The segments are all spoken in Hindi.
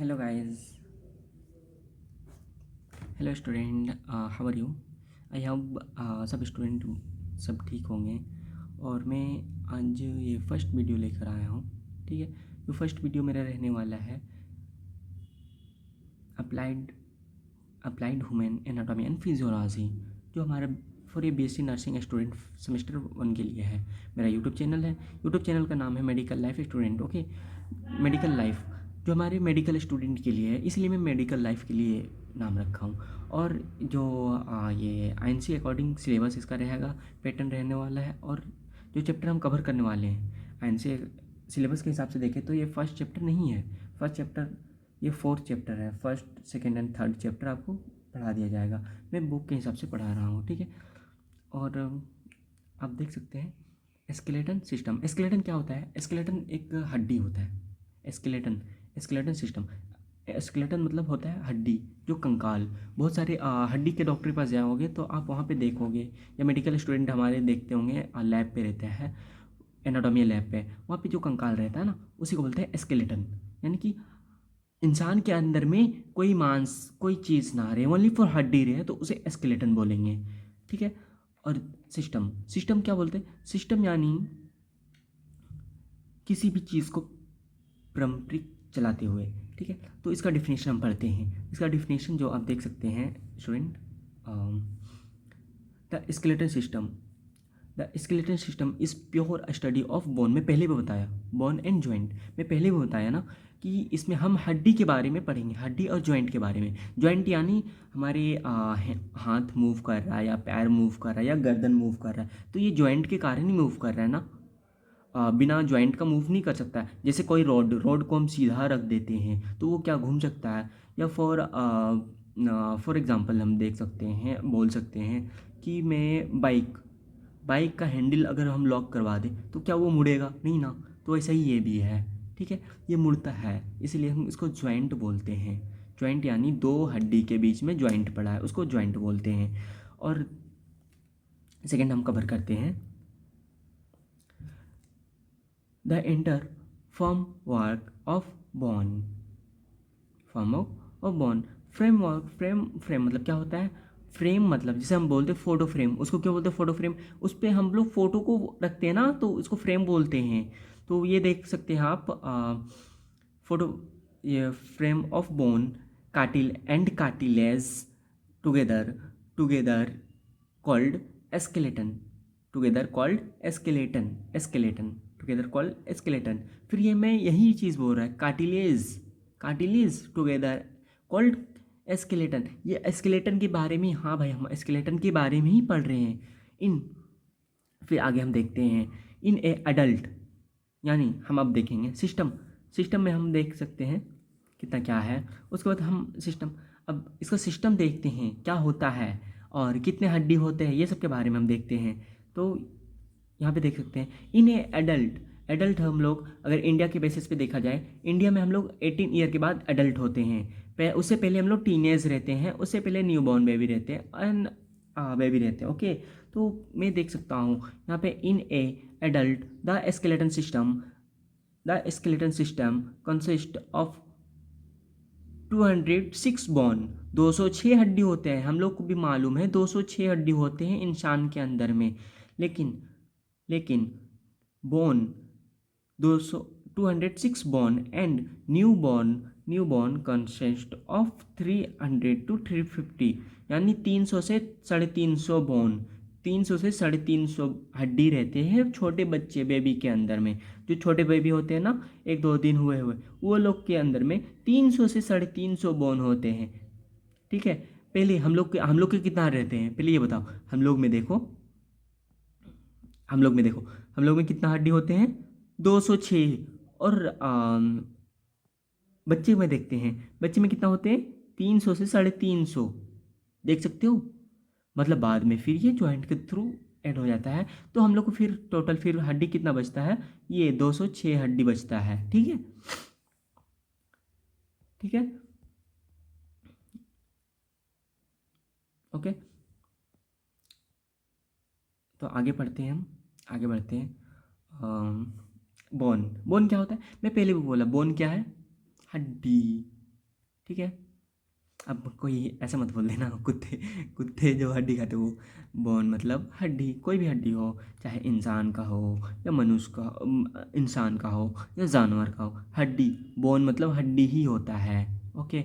Hello guys, hello student, how are you? I hope सब स्टूडेंट सब ठीक होंगे। और मैं आज ये फर्स्ट वीडियो लेकर आया हूँ। ठीक है, तो फर्स्ट वीडियो मेरा रहने वाला है applied applied human anatomy and physiology, जो हमारा for a BSc nursing student semester 1 के लिए है। मेरा यूट्यूब चैनल है, यूट्यूब चैनल का नाम है medical life student. Okay, medical life जो हमारे मेडिकल स्टूडेंट के लिए है, इसलिए मैं मेडिकल लाइफ के लिए नाम रखा हूँ। और जो ये आईएनसी अकॉर्डिंग सिलेबस इसका रहेगा, पैटर्न रहने वाला है। और जो चैप्टर हम कवर करने वाले हैं आईएनसी सिलेबस के हिसाब से देखें तो ये फर्स्ट चैप्टर नहीं है। फर्स्ट चैप्टर ये फोर्थ चैप्टर है। First second and third chapter आपको पढ़ा दिया जाएगा। मैं बुक के हिसाब से पढ़ा रहा हूँ। ठीक है, और आप देख सकते हैं स्केलेटन सिस्टम। स्केलेटन क्या होता है? स्केलेटन एक हड्डी होता है। स्केलेटन सिस्टम, स्केलेटन मतलब होता है हड्डी, जो कंकाल। बहुत सारे हड्डी के डॉक्टर के पास जाओगे तो आप वहाँ पे देखोगे, या मेडिकल स्टूडेंट हमारे देखते होंगे, लैब पे रहते हैं, एनाटॉमी लैब पे, वहाँ पे जो कंकाल रहता है ना, उसी को बोलते हैं स्केलेटन। यानी कि इंसान के अंदर में कोई मांस कोई चीज़ ना रहे, ओनली फॉर हड्डी रहे, तो उसे स्केलेटन बोलेंगे। ठीक है, और सिस्टम, सिस्टम क्या बोलते हैं? सिस्टम यानी किसी भी चीज़ को पारंपरिक चलाते हुए। ठीक है, तो इसका डिफिनेशन हम पढ़ते हैं। इसका डिफिनेशन जो आप देख सकते हैं student, the skeleton system, the skeleton system is pure study of bone. मैं पहले भी बताया, बोन एंड जॉइंट, मैं पहले भी बताया ना कि इसमें हम हड्डी के बारे में पढ़ेंगे, हड्डी और जॉइंट के बारे में। जॉइंट यानी हमारे हाथ मूव कर रहा है, या पैर मूव कर रहा है, या गर्दन मूव कर रहा है, तो ये जॉइंट के कारण ही मूव कर रहा है ना। बिना जॉइंट का मूव नहीं कर सकता है। जैसे कोई रोड को हम सीधा रख देते हैं तो वो क्या घूम सकता है? या फॉर एग्ज़ाम्पल हम देख सकते हैं, बोल सकते हैं कि मैं बाइक का हैंडल अगर हम लॉक करवा दें तो क्या वो मुड़ेगा? नहीं ना। तो ऐसा ही ये भी है। ठीक है, ये मुड़ता है, इसलिए हम इसको जॉइंट बोलते हैं। जॉइंट यानी दो हड्डी के बीच में जॉइंट पड़ा है, उसको जॉइंट बोलते हैं। और सेकेंड हम कवर करते हैं the inter framework of bone, form of bone, framework. Frame मतलब क्या होता है? फ्रेम मतलब जैसे हम बोलते हैं फोटो फ्रेम, उसको क्या बोलते हैं? Photo frame. उस पर हम लोग फोटो को रखते हैं ना, तो इसको फ्रेम बोलते हैं। तो ये देख सकते हैं आप, फोटो, ये फ्रेम ऑफ बोन, कार्टिल and cartilage together together called skeleton, together called skeleton together called skeleton. फिर ये मैं यही चीज़ बोल रहा है, कार्टिलेज टुगेदर कॉल्ड स्केलेटन। ये स्केलेटन के बारे में, हाँ भाई, हम स्केलेटन के बारे में ही पढ़ रहे हैं। इन फिर आगे हम देखते हैं इन ए अडल्ट, यानी हम अब देखेंगे सिस्टम। सिस्टम में हम देख सकते हैं कितना क्या है। उसके बाद हम सिस्टम, अब इसका सिस्टम देखते हैं क्या होता है और कितने हड्डी होते हैं, ये सब के बारे में हम देखते हैं। तो यहाँ पे देख सकते हैं इन ए एडल्ट, एडल्ट हम लोग अगर इंडिया के बेसिस पे देखा जाए, इंडिया में हम लोग 18 ईयर के बाद एडल्ट होते हैं। उससे पहले हम लोग टीनेज रहते हैं, उससे पहले न्यू बॉर्न बेबी रहते हैं, एंड बेबी रहते हैं। ओके, तो मैं देख सकता हूँ यहाँ पे in a adult the skeleton system consist of 206 bone, 206 हड्डी होते हैं। हम लोग को भी मालूम है 206 हड्डी होते हैं इंसान के अंदर में। लेकिन लेकिन bone 200 206 bone and new born consist of 300 to 350, यानी 300 से 350 बोन, 300 से 350 हड्डी रहते हैं छोटे बच्चे बेबी के अंदर में। जो छोटे बेबी होते हैं ना, 1-2 दिन हुए हुए, वो लोग के अंदर में 300 से 350 बोन होते हैं। ठीक है, पहले हम लोग के कितना रहते हैं पहले ये बताओ। हम लोग में कितना हड्डी होते हैं? 206। और बच्चे में देखते हैं, बच्चे में कितना होते हैं? 300 से 350। देख सकते हो, मतलब बाद में फिर ये जॉइंट के थ्रू ऐड हो जाता है। तो हम लोग को फिर टोटल फिर हड्डी कितना बचता है? ये 206 हड्डी बचता है। ठीक है, ठीक है, ओके। तो आगे पढ़ते हैं, हम आगे बढ़ते हैं। बोन, बोन क्या होता है? मैं पहले भी बोला, बोन क्या है? हड्डी। ठीक है। अब कोई ऐसा मत बोल देना, कुत्ते कुत्ते जो हड्डी खाते वो, बोन मतलब हड्डी, कोई भी हड्डी हो, चाहे इंसान का हो या मनुष्य का, इंसान का हो या जानवर का हो, हड्डी, बोन मतलब हड्डी ही होता है। ओके।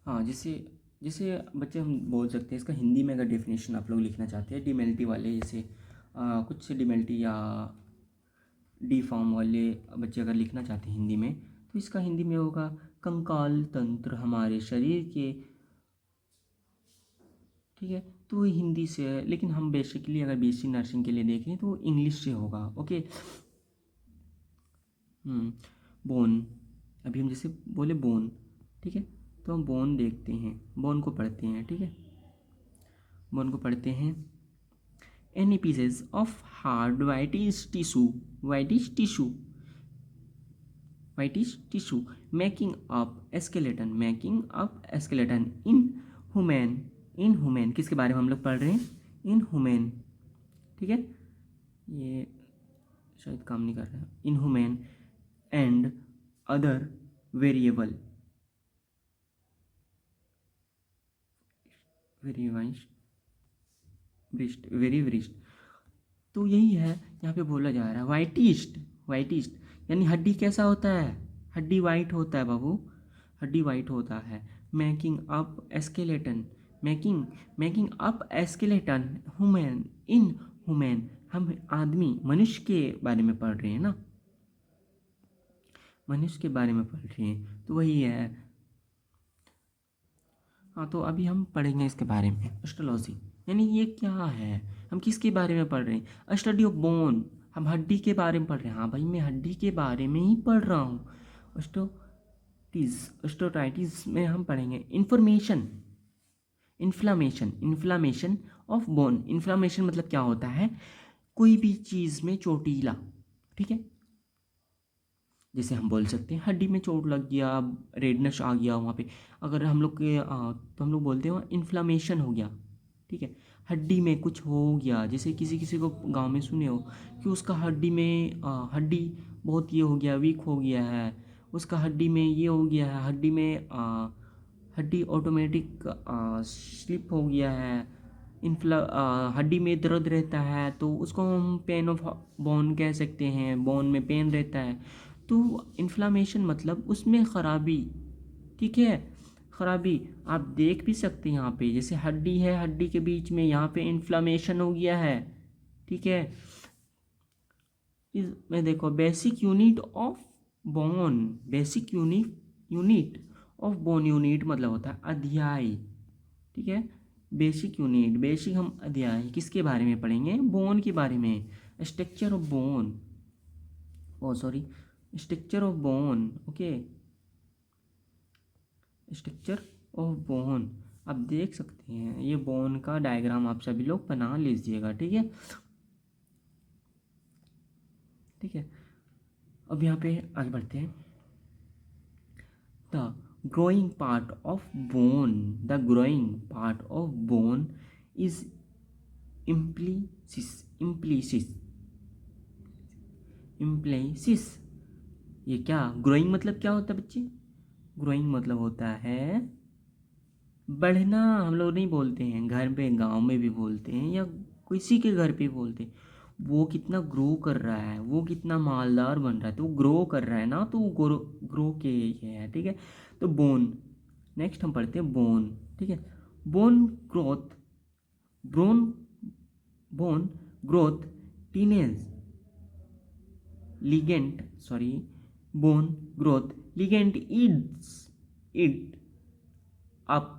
हाँ, जैसे जैसे बच्चे हम बोल सकते हैं इसका हिंदी में, अगर डेफिनेशन आप लोग लिखना चाहते हैं डिमेल्टी वाले, जैसे कुछ डिमेल्टी या डी फॉर्म वाले बच्चे अगर लिखना चाहते हैं हिंदी में, तो इसका हिंदी में होगा कंकाल तंत्र हमारे शरीर के। ठीक है, तो ये हिंदी से है, लेकिन हम बेसिकली अगर बीएससी नर्सिंग के लिए देखें तो इंग्लिश से होगा। ओके। बोन, अभी हम जैसे बोले बोन, ठीक है, तो हम बोन देखते हैं, बोन को पढ़ते हैं। ठीक है, बोन को पढ़ते हैं। Any pieces of hard whitish tissue making up skeleton in human, किसके बारे में हम लोग पढ़ रहे हैं? इन human। ठीक है, ये शायद काम नहीं कर रहा है। इन human and other variable very वरिष्ठ। तो यही है यहाँ पे बोला जा रहा है, वाइटिस्ट यानी हड्डी कैसा होता है? हड्डी वाइट होता है बाबू, हड्डी वाइट होता है। Making up skeleton, making up skeleton human in human, हम आदमी मनुष्य के बारे में पढ़ रहे हैं ना, मनुष्य के बारे में पढ़ रहे हैं, तो वही है। हाँ, तो अभी हम पढ़ेंगे इसके बारे में, एस्ट्रोलॉजी यानी ये क्या है, हम किसके बारे में पढ़ रहे हैं? स्टडी ऑफ बोन, हम हड्डी के बारे में पढ़ रहे हैं। हाँ भाई, मैं हड्डी के बारे में ही पढ़ रहा हूँ। स्टोटाइटिस में हम पढ़ेंगे इन्फ्लामेशन ऑफ बोन। इन्फ्लामेशन मतलब क्या होता है? कोई भी चीज़ में चोटीला। ठीक है, जैसे हम बोल सकते हैं हड्डी में चोट लग गया, रेडनेस आ गया वहाँ पे, अगर हम लोग के तो हम लोग बोलते हैं वहाँ इन्फ्लामेशन हो गया। ठीक है, हड्डी में कुछ हो गया, जैसे किसी किसी को गांव में सुने हो कि उसका हड्डी में हड्डी बहुत ये हो गया, वीक हो गया है, उसका हड्डी में ये हो गया है, हड्डी में हड्डी ऑटोमेटिक स्लिप हो गया है, हड्डी में दर्द रहता है, तो उसको हम पेन ऑफ बोन कह सकते हैं, बोन में पेन रहता है। तो इन्फ्लामेशन मतलब उसमें ख़राबी। ठीक है, ख़राबी आप देख भी सकते हैं यहाँ पे, जैसे हड्डी है, हड्डी के बीच में यहाँ पे इन्फ्लामेशन हो गया है। ठीक है, इसमें देखो basic unit of bone, unit of bone, unit मतलब होता है अध्याय। ठीक है, बेसिक हम अध्याय किसके बारे में पढ़ेंगे? बोन के बारे में। Structure of bone, oh sorry, structure of bone. Okay, structure of bone आप देख सकते हैं, ये बोन का डायग्राम आप सभी लोग बना लीजिएगा। ठीक है, ठीक है, अब यहाँ पे आगे बढ़ते हैं। The growing part of bone, the growing part of bone is इम्प्लीसिस इम्प्लीसिस। ये क्या ग्रोइंग मतलब क्या होता है बच्चे? ग्रोइंग मतलब होता है बढ़ना। हम लोग नहीं बोलते हैं घर पे, गांव में भी बोलते हैं या किसी के घर पे बोलते हैं, वो कितना ग्रो कर रहा है, वो कितना मालदार बन रहा है, तो वो ग्रो कर रहा है ना, तो वो ग्रो के ये है। ठीक है, तो बोन, नेक्स्ट हम पढ़ते हैं बोन। ठीक है, bone growth, bone bone growth teenage ligand, sorry, bone growth ligand it up.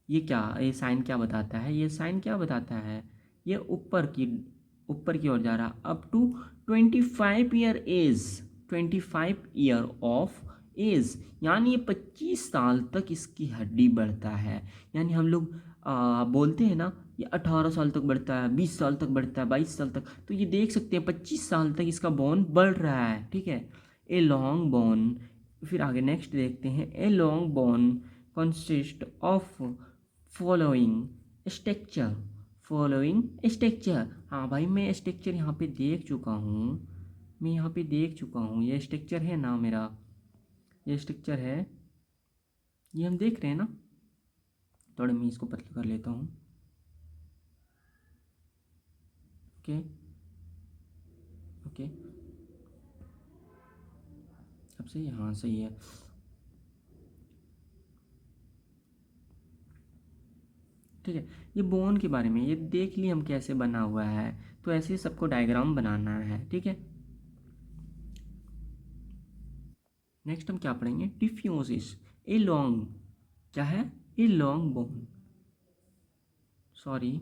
ये क्या, ये साइन क्या बताता है? ये साइन क्या बताता है? ये ऊपर की ओर जा रहा, up to 25 year age, 25 year of age, यानी ये 25 साल तक इसकी हड्डी बढ़ता है। यानी हम लोग बोलते हैं ना, ये 18 साल तक बढ़ता है, 20 साल तक बढ़ता है, 22 साल तक, तो ये देख सकते हैं 25 साल तक इसका बोन बढ़ रहा है। ठीक है, ए लॉन्ग बोन, फिर आगे नेक्स्ट देखते हैं, a long bone consist of following structure, हाँ भाई, मैं स्ट्रक्चर यहाँ पे देख चुका हूँ, ये स्ट्रक्चर है ना मेरा, ये स्ट्रक्चर है, ये हम देख रहे हैं ना। थोड़ा मैं इसको पतला कर लेता हूँ। ओके ओके, अब सही है, हाँ सही है। ठीक है, ये बोन के बारे में ये देख लिए हम कैसे बना हुआ है, तो ऐसे ही सबको डायग्राम बनाना है। ठीक है, नेक्स्ट हम क्या पढ़ेंगे, डिफ्यूजिस, ए लॉन्ग, क्या है, ए लॉन्ग बोन, सॉरी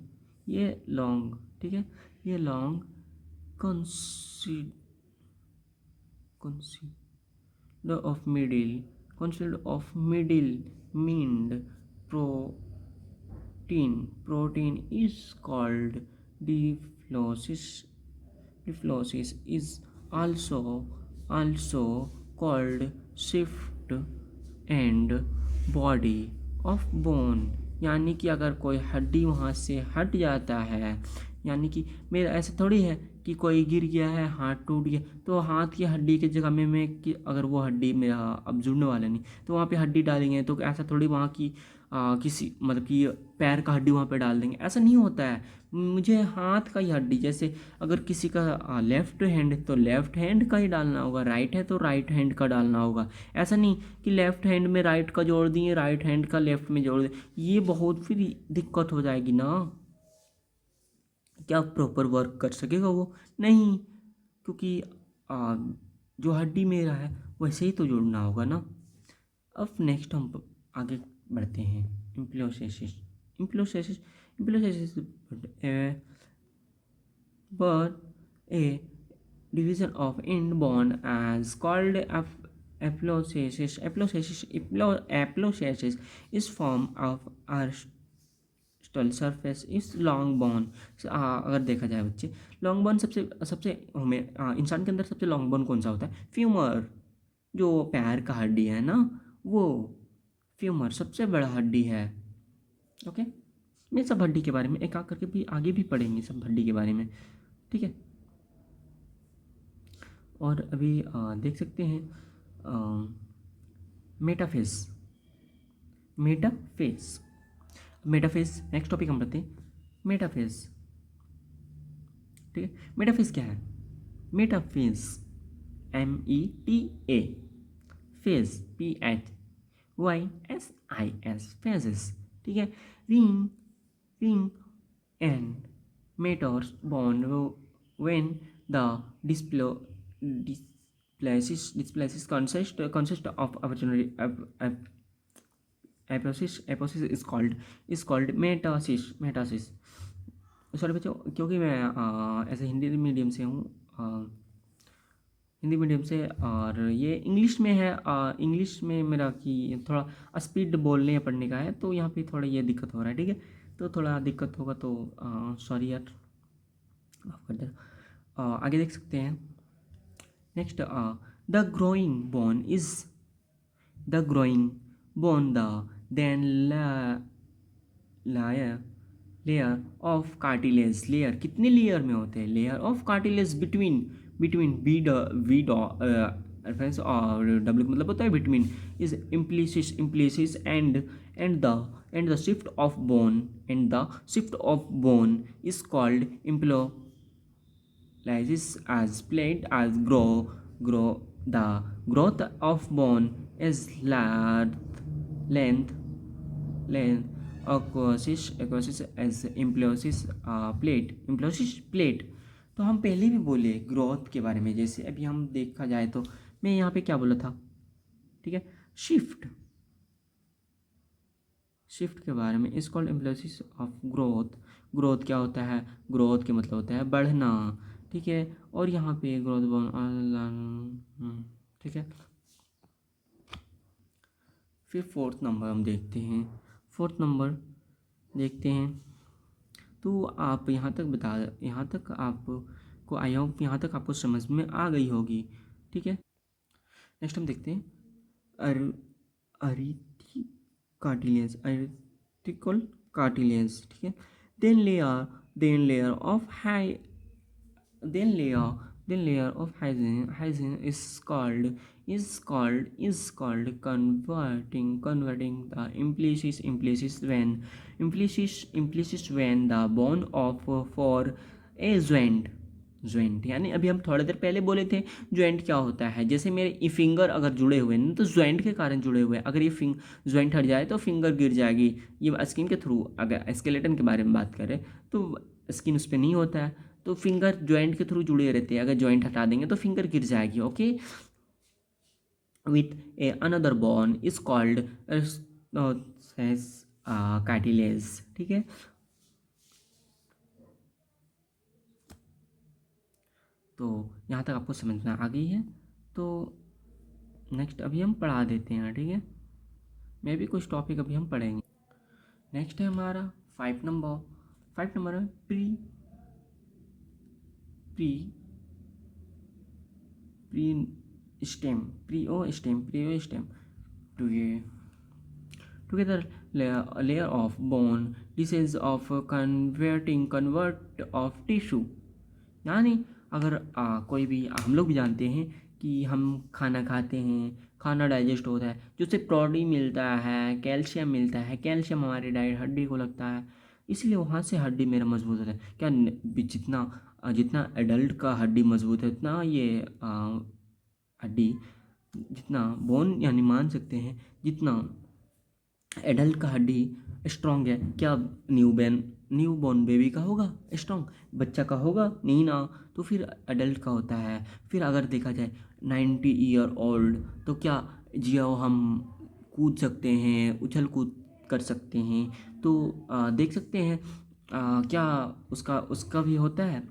ये लॉन्ग, ठीक है, ये long consider of middle, consider of middle mean protein is called deflosis. Deflosis is also called shift and body of bone, यानी कि अगर कोई हड्डी वहाँ से हट जाता है, यानी कि मेरा ऐसा थोड़ी है कि कोई गिर गया है, हाथ टूट गया, तो हाथ की हड्डी की जगह में मैं कि अगर वो हड्डी मेरा अब जुड़ने वाला नहीं तो वहाँ पे हड्डी डालेंगे, तो ऐसा थोड़ी वहाँ की किसी मतलब कि पैर का हड्डी वहाँ पे डाल देंगे, ऐसा नहीं होता है। मुझे हाथ का ही हड्डी, जैसे अगर किसी का लेफ्ट हैंड है तो लेफ्ट हैंड का ही डालना होगा, राइट है तो राइट हैंड का डालना होगा। ऐसा नहीं कि लेफ्ट हैंड में राइट का जोड़ दिए, राइट हैंड का लेफ्ट में जोड़ दें, ये बहुत फिर दिक्कत हो जाएगी ना, क्या प्रॉपर वर्क कर सकेगा वो, नहीं, क्योंकि आ, जो हड्डी मेरा है वैसे ही तो जोड़ना होगा ना। अब नेक्स्ट हम आगे बढ़ते हैं, इम्प्लोसिस। इम्प्लोसिस इम्प्लोसिस but a division of end bone as called apoptosis. Apoptosis is form of artificial surface is long bone। अगर देखा जाए बच्चे, लॉन्ग बोन सबसे सबसे हमें इंसान के अंदर सबसे लॉन्ग बोन कौन सा होता है, फ्यूमर, जो पैर का हड्डी है ना, वो फ्यूमर सबसे बड़ा हड्डी है। ओके, ये सब हड्डी के बारे में एक करके भी आगे भी पढ़ेंगे सब हड्डी के बारे में। ठीक है, और अभी देख सकते हैं metaphase. Metaphase metaphase next topic हम पढ़ते हैं, मेटाफेस। ठीक है, मेटाफेस क्या है, metaphase META, phase PHYSIS, phases. ठीक है, ring ring and matters bond when the displaces consist of opportunity aposis is called metasis। Sorry बच्चों, क्योंकि मैं ऐसे हिंदी मीडियम से हूँ, हिंदी मीडियम से, और ये इंग्लिश में है, इंग्लिश में मेरा कि थोड़ा स्पीड बोलने या पढ़ने का है, तो यहाँ पे थोड़ा ये दिक्कत हो रहा है। ठीक है, तो थोड़ा दिक्कत होगा तो सॉरी यार, माफ़ कर दे। आगे देख सकते हैं, next the growing bone is the growing bone the then लायर लेयर ऑफ कार्टिलेज, लेयर कितने लेयर में होते हैं, layer of cartilage between between V reference और डब्ल्यू मतलब होता है बिटवीन, इज इम्प्लिसिस and the shift of bone, and the shift of bone is called lysis as plate as grow the growth of bone is length aquasis as implosis plate। तो हम पहले भी बोले ग्रोथ के बारे में, जैसे अभी हम देखा जाए तो मैं यहाँ पे क्या बोला था, ठीक है, शिफ्ट शिफ्ट के बारे में, इज कॉल्ड इम्प्लोसिस ऑफ ग्रोथ। ग्रोथ क्या होता है, ग्रोथ के मतलब होता है बढ़ना। ठीक है, और यहाँ पे ग्रोथ बोन, ठीक है। फिर फोर्थ नंबर हम देखते हैं, फोर्थ नंबर देखते हैं, तो आप यहाँ तक बता, यहाँ तक आपको आई होप यहाँ तक आपको समझ में आ गई होगी। ठीक है, नेक्स्ट हम देखते हैं अरिथी कार्टिलेज, अरिथिकल कार्टिलेज। ठीक है, then layer of high then layer then layer of hygiene is called converting the implicit when the bond of for a joint यानी अभी हम थोड़ी देर पहले बोले थे ज्वाइंट क्या होता है। जैसे मेरे फिंगर अगर जुड़े हुए हैं तो ज्वाइंट के कारण जुड़े हुए हैं। अगर ये ज्वाइंट हट जाए तो फिंगर गिर जाएगी। ये स्किन के थ्रू, अगर स्केलेटन के बारे में बात करें तो स्किन उस पर नहीं होता है, तो फिंगर ज्वाइंट के थ्रू जुड़े रहते हैं। अगर ज्वाइंट हटा देंगे तो फिंगर गिर जाएगी। Okay, with a another bone is called cartilage. ठीक है, तो यहाँ तक आपको समझ में आ गई है। तो नेक्स्ट अभी हम पढ़ा देते हैं। ठीक है, मैं भी कुछ टॉपिक अभी हम पढ़ेंगे। नेक्स्ट है हमारा 5 नंबर है pre stem together layer of bone disease of convert of tissue। यानी अगर कोई भी, हम लोग भी जानते हैं कि हम खाना खाते हैं, खाना डाइजेस्ट होता है, जो उससे प्रोटीन मिलता है, कैल्शियम मिलता है। कैल्शियम हमारी हड्डी को लगता है, इसलिए वहाँ से हड्डी मेरा मजबूत होता है। क्या जितना एडल्ट का हड्डी मजबूत है उतना ये हड्डी, जितना बोन यानी मान सकते हैं जितना एडल्ट का हड्डी स्ट्रांग है, क्या न्यू बॉर्न बेबी का होगा स्ट्रांग, बच्चा का होगा नहीं ना, तो फिर एडल्ट का होता है। फिर अगर देखा जाए 90 ईयर ओल्ड, तो क्या जियो हम कूद सकते हैं, उछल कूद कर सकते हैं। तो देख सकते हैं क्या उसका भी होता है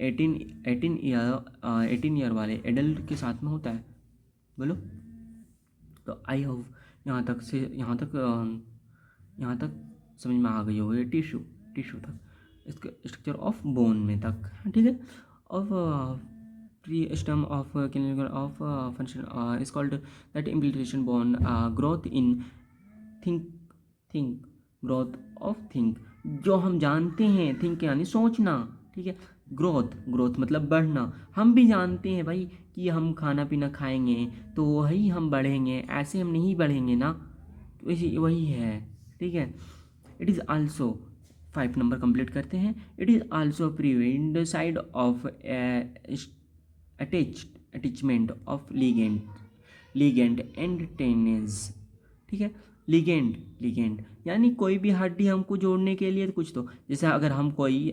18 ईयर वाले एडल्ट के साथ में होता है। बोलो। तो आई होप यहाँ तक समझ में आ गई होगी। टिश्यू तक, इसका स्ट्रक्चर ऑफ बोन में तक। ठीक है, ऑफ प्री स्टम of clinical of function is called that इम्प्लीटेशन bone growth in think growth of think, जो हम जानते हैं। थिंक यानी सोचना। ठीक है, ग्रोथ मतलब बढ़ना। हम भी जानते हैं भाई कि हम खाना पीना खाएंगे तो वही हम बढ़ेंगे, ऐसे हम नहीं बढ़ेंगे ना, तो वही है। ठीक है, it is also 5 number complete करते हैं। It is also prevent side of attachment of ligand and टेनेज। ठीक है, लिगेंड यानी कोई भी हड्डी हमको जोड़ने के लिए कुछ, तो जैसे अगर हम कोई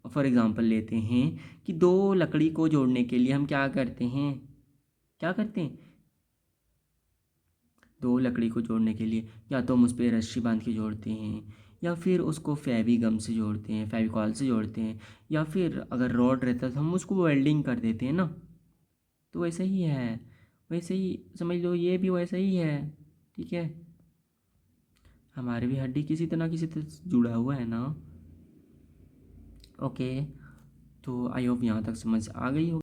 फॉर एग्जांपल लेते हैं कि 2 लकड़ी को जोड़ने के लिए हम क्या करते हैं 2 लकड़ी को जोड़ने के लिए या तो हम उस पर रस्सी बांध के जोड़ते हैं, या फिर उसको फेविगम से जोड़ते हैं, फेविकॉल से जोड़ते हैं, या फिर अगर रॉड रहता है तो हम उसको वेल्डिंग कर देते हैं ना। तो वैसे ही है, वैसे ही समझ लो, ये भी वैसा ही है। ठीक है, हमारी भी हड्डी किसी तरह जुड़ा हुआ है ना। ओके, तो आई होप यहाँ तक समझ आ गई हो।